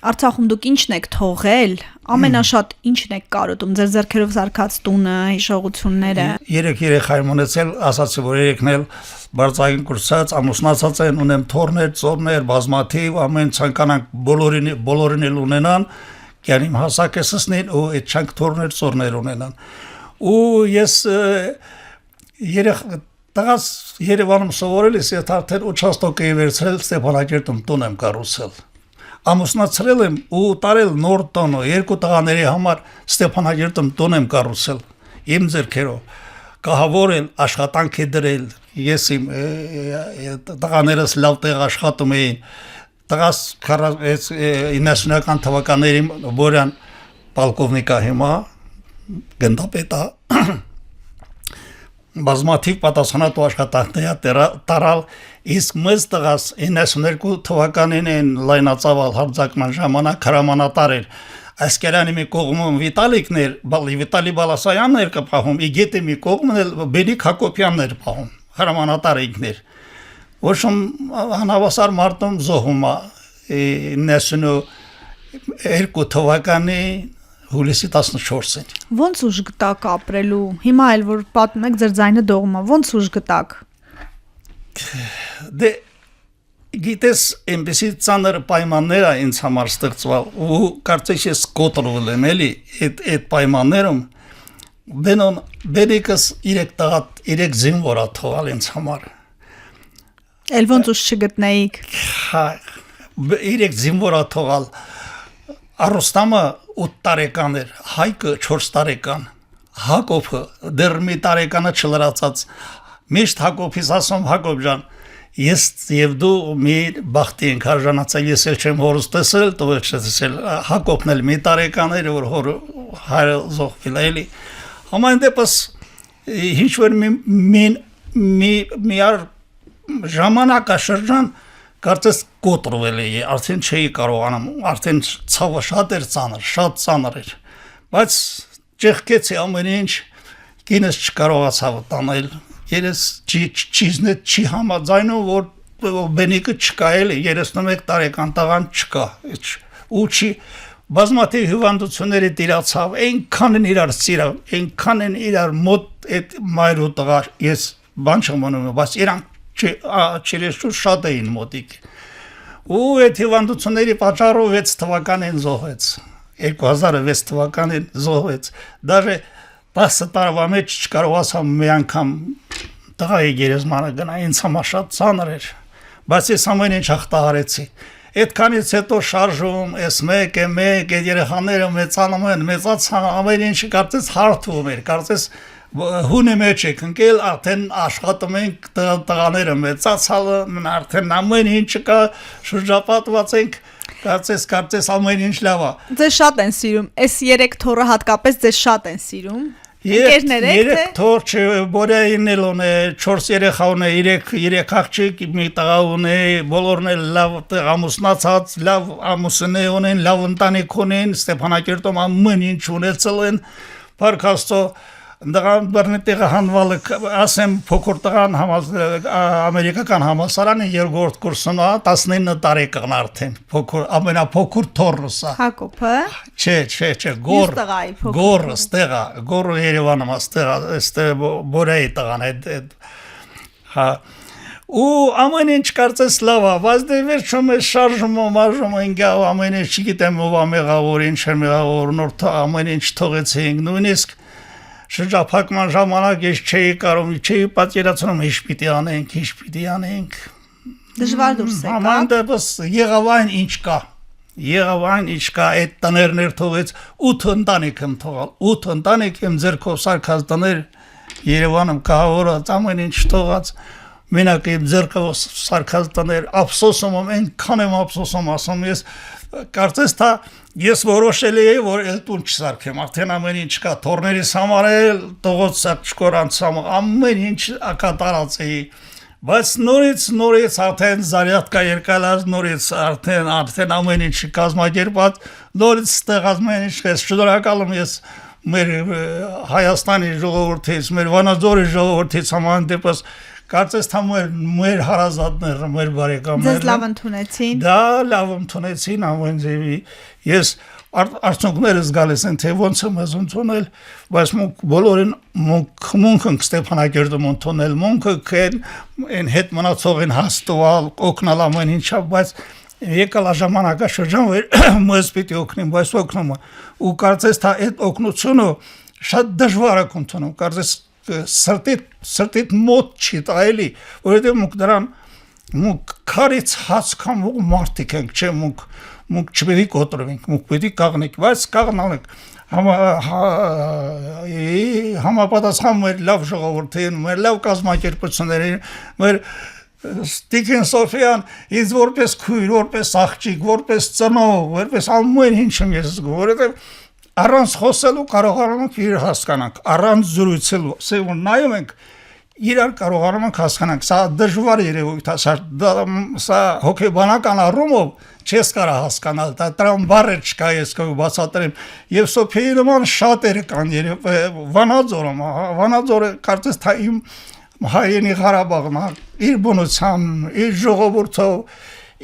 Արցախում դուք ինչն եք թողել, ամենաշատ ինչն եք կարոտում, ձեր ձեռքերով սարքած տունը, հիշողությունները։ Երեք երեխայ ունեցել, ասացի, որ երեքն էլ բարձրագույն կուրսած, ամուսնացած են, ունեմ թորներ, ծորներ, բազմաթիվ, ամեն ցանկանանք բոլորին էլ ունենան, կյանիմ հասակեսսնին ու այդ չանք թորներ, ծորներ ունենան։ Ու ես տղաս Երևանում սովորել ես, ես արդեն участок էի վերցրել Ստեփանակերտում տուն եմ կառուցել։ Ամուսնացրել եմ ու տարել նոր տուն, երկու տղաների համար Ստեփանակերտում տուն եմ կառուցել իմ ձեռքերով։ Կահավորել, աշխատանքի դրել, ես իմ տղաներս լավ տեղ աշխատում էին, տղաս 90-ական թվականների որյան պալկովնիկա հիմա գնդապետ է, բազմաթիվ պատասխանատու աշխատանքներ տարալ, իսկ մեծ տղաս 92 թվականին են լայնածավալ հարձակման ժամանակ հրամանատար էր, Այսկերանի մի կողմում Վիտալի Բալասայանն էր կպահում, իգետի մի կողմն էլ Բենիկ Հակոբյանն էր պահում, հրամանատար ինքներ։ Ոչմ հանավասար մարտում զոհում է 92 թվականի հուլիսի 14-ին։ Ոնց ուժ գտակ ապրելու, հիմա էլ որ պատմում եք ձեր ձայնը դողում է, ոնց ուժ գտակ։ Դե գիտես, այնպեսի ծանր պայմաններ է ինձ համար ստեղծվել ու կարծես ես կոտրվել եմ էլի այդ պայմաններում Բենիկս 3 զինվոր է թողալ ինձ համար Էլ ոնց ուժ չգտնեիք 3 զինվոր է թողալ Արոստամը 8 տարեկան էր Հայկը 4 տարեկան Հակոբը դեռ մի տարեկանը չլրացած միշտ Հակոբից ասում Հակոբ ջան Ես եւ դու մի բախտի ենք արժանացել, ես էլ չեմ հորս տեսել, դու էլ չես տեսել, Հակոբն էլ մի տարեկան էր, որ հոր հայրը զոհվել էլի։ Համայն դեպս ինչ որ մի ժամանակաշրջան կարծես կոտրվել էի, արդեն չէի կարողանում, արդեն ցավը շատ էր ծանր, շատ ծանր էր։ Բայց ճեղքեցի ամեն ինչ, կինս չկարողացավ տանել Երես չիզնետ չի համաձայնում, որ բենիկը չկա էլի, 31 տարեկան տղան չկա, ու չի, բազմաթիվ հիվանդությունների տիրացավ, այնքան են իրար սիրավ, այնքան են իրար մոտ այդ մայր ու տղա, ես բան չեմ մնում, բայց իրանք չերեշուր շատ էին մոտիկ, ու այդ հիվանդությունների պատճառով 6 թվականին զոհվեց, 2006 թվականին զոհվեց, դաժե 10 տարվա մեջ չկարողացամ մի անգամ տղայի գերեզմանը գնա, ինձ համար շատ ծանր էր, բայց ես ամեն ինչ հաղթահարեցի։ Այդքանից հետո շարժում, ես մեկ, այդ երեխաները մեծանում են, մեծացան, ամեն ինչ կարծես հարթվում էր, կարծես հունի մեջ եք ընկել, արդեն աշխատում ենք տղաները մեծացալ, արդեն ամեն ինչ կա, շրջապատված ենք, կարծես ամեն ինչ լավ է։ Ձեզ շատ են սիրում, այս 3 թոռը հատկապես ձեզ շատ են սիրում։ Երեք թոր չէ, Բորյային էլ ունե, 4 երեխա ունե, 3 աղջիկ, մի տղա ունե, բոլորն էլ լավ ամուսնացած, լավ ամուսնի ունեն, լավ ընտանիք ունեն, Ստեփանակերտում ամեն ինչ ունեցել են, Փառք Աստծո, դրան բռնետեղը հանվալը, ասեմ փոքր տղան ամերիկական համալսարանի երկրորդ կուրսում է, 19 տարեկան արդեն, ամենափոքր թոռս է։ Հակոբը։ Չէ, Գորը, ստեղա, Գորը Երևանում է, ստեղա, Բորյայի տղան հա։ Ու ամեն ինչ կարծես լավ է, բայց դե վերջում է շարժում ենք, ամեն ինչ չգիտեմ ով է մեղավոր, ինչ է մեղավոր, նոր ամեն ինչ թողեցինք, նույնիսկ շրջափակման ժամանակ ես չէի կարող, չէի պատկերացնում ինչ պիտի անենք։ Դժվար դուրս եկա։ Ամեն դեպս եղավ այն ինչ կա, այդ տներներ թողեց 8 ընտանիք եմ թողալ, 8 ընտանիք եմ ձեռքով սարքած տներ Երևանում կահավորած, ամեն ինչ թողած, մենակ իմ ձեռքով սարքած տներ, ափսոսում եմ, այնքան եմ ափսոսում, ասում ես կարծես թա ես որոշել էի, որ էլ տուն չսարքեմ, արդեն ամեն ինչ կա, թորներիս համար էլ, տողոց չկորանց համար, ամեն ինչ կատարած էի, բայց նորից արդեն զարյատկա երկալած, նորից արդեն ամեն ինչ կազմակերպած, նորից ստեղած ամեն ինչ կես, շնորհակալ եմ ես մեր Հայաստանի ժողովրդից, մեր Վանաձորի ժողովրդից համանդեպս կարծես թե մեր հարազատները, մեր բարեկամները Ձեզ լավ ընդունեցին։ դա լավ ընդունեցին ամեն ձևի։ Ես արդյունքներս գալիս են թե ոնց եմ ընդունել, բայց բոլորին մունք Ստեփանակերտում ընդունել, մունքը կեն հետ մնացողին հաստատալ, օգնալ ամեն ինչա, բայց եկալ ժամանակաշրջան, որ մեզ պիտի օգնեն, բայց օգնում է։ Ու կարծես թե այդ օգնությունը շատ դժվար է ընդունում, կարծես սրտիդ մոտ չի տայելի, որովհետև դրան քարից հաց կամ մարդիկ ենք, չէ, չպետք է կոտրվենք, պետք է կաղնենք, բայց կաղնալենք համապատասխան մեր լավ ժողովրդին, մեր լավ կազմակերպություններին, մեր Տիկին Սոֆիան ինձ որպես քույր, որպես աղջիկ, որպես ծնող, որպես ամեն ինչ եմ ես զգում, որովհետև առանց խոսելու կարողանում ենք իրար հասկանանք, առանց զրուցելու, ասենք նայում ենք իրար կարողանում ենք հասկանանք, սա դժվար երևույթ է, սա հոգեբանական առումով չես կարող հասկանալ, դրան բառեր չկա, ես կարող բացատրեմ, եւ Սոփիայի նման շատերը կան, Վանաձորը կարծես թե իմ Հայերի Ղարաբաղն իր բնությամբ, իր ժողովրդով,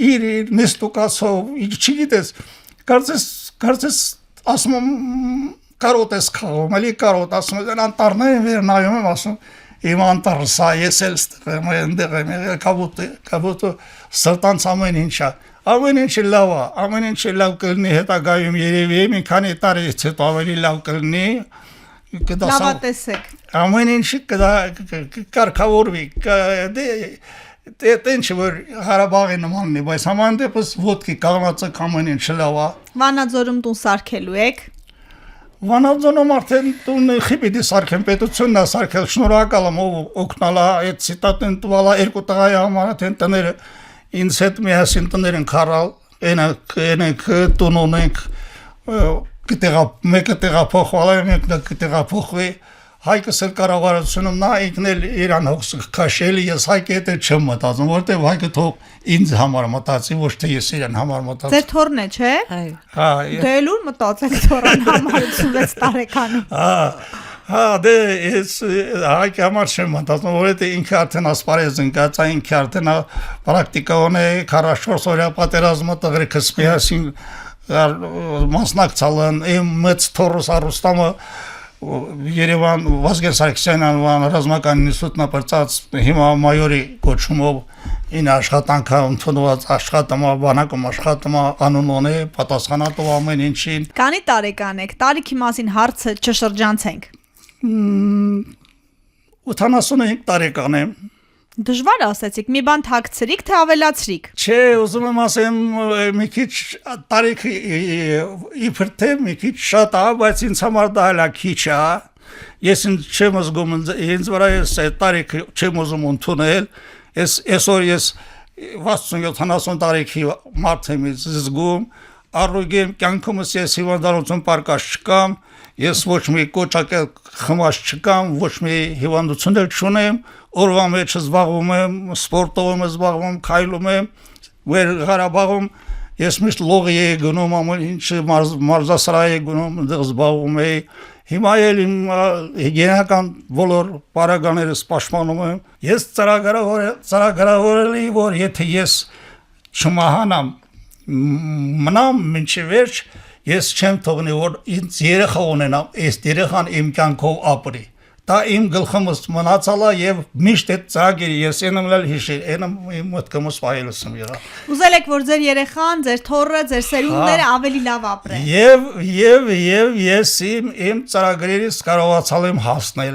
իր նստուկացով, չգիտես, կարծես ասում եմ կարոտ ես քաղում, էլի կարոտ, ասում եմ անտառներին վեր նայում եմ, ասում իմ անտառը սա, ես էլ ստեղ եմ, այնտեղ եմ, կաբոտը սրտանց ամեն ինչա, ամեն ինչը լավ է, ամեն ինչը լավ կլինի հետագայում երևի, մի քանի տարից հետո ավելի լավ կլինի, լավատեսեք ամեն ինչը կարգավորվի, տենց որ Ղարաբաղի նմանն է, բայց համայն դեպս ոտքի կաղնածը ամեն ինչը լավ է։ Վանաձորում տուն սարքելու եք։ Վանաձորում արդեն տուն պիտի սարքեմ, պետությունն է սարքել, շնորհակալ եմ ով օգնալա, այդ ցիտատեն տվալա երկու տղայի համար այն տները ինձ հետ միասին տներ են քարալ, այնք տուն ունենք, մեկը տեղափոխվել է, մեկը տեղափոխվի, Հայկս էլ կառավարությունում նա ինքնել իրան հոգս քաշելի, ես Հայկի հետ չեմ մտածում, որտեղ Հայկը թող ինձ համար մտածի, ոչ թե ես իրան համար մտածի։ Ձեր թորն է, չէ։ Հա։ Դե լուր մտածեք թորան համար 86 տարեկանում։ Հա, դե ես Հայկի համար չեմ մտածում, որովհետև ինքը արդեն ասպարեզ ընկած է, ինքը արդեն պրակտիկան է 44 օրյա պատերազմը տղրիկս միասին մասնակցել են, իմ մեծ թորս Արուստամը Երևան Վազգեն Սարգսյան անվան ռազմական ինստիտուտն ապրծած հիմա մայորի կոչումով ին աշխատանքը ընդունված աշխատում բանակում աշխատում անուն ունի պատասխանատու ամեն ինչին։ Քանի տարեկան եք, տարիքի մասին հարցը չշրջանցենք։ 85 տարեկան եմ։ Դժվար ասեցիք, մի բան թաքցրիք թե ավելացրիք։ Չէ, ուզում եմ ասեմ մի քիչ տարիքը իբր թե մի քիչ շատ է, բայց ինձ համար դա հələ քիչ է։ Ես չեմ զգում ինձ վրա ես այդ տարիքը չեմ ուզում ընդունել։ Այսօր ես 60-70 տարիքի մարդ եմ զգում, առուգեմ կյանքումս ես հիվանդանոցում պարկած չկամ, ես ոչ մի կոճակել խմած չկամ, ոչ մի հիվանդություն չունեմ, օրվա մեջ զբաղվում եմ, սպորտով եմ զբաղվում, քայլում եմ, վեր Ղարաբաղում ես միշտ լողի եի գնում, ամեն ինչ մարզասրահ եի գնում, դեռ զբաղվում էի, հիմա էլ իմ հիգիենական բոլոր պարագաներս պաշտպանում եմ, ես ծրագրավորել էի, որ եթե ես չմահանամ, մնամ մինչև վերջ, ես չեմ թողնի, որ ինձ երեխա ունենամ, այս երեխան իմ կյանքով ապրի։ Դա իմ գլխումս մնացալ է եւ միշտ այդ ծրագիրը ես ենեմ լալ հիշել, այնım մտքումս վայելս եմ եղա։ Ուզել եք որ ձեր երեխան, ձեր թոռը, ձեր սերունդները ավելի լավ ապրեն։ Եվ ես իմ ծրագրերից կարողացալ եմ հասնել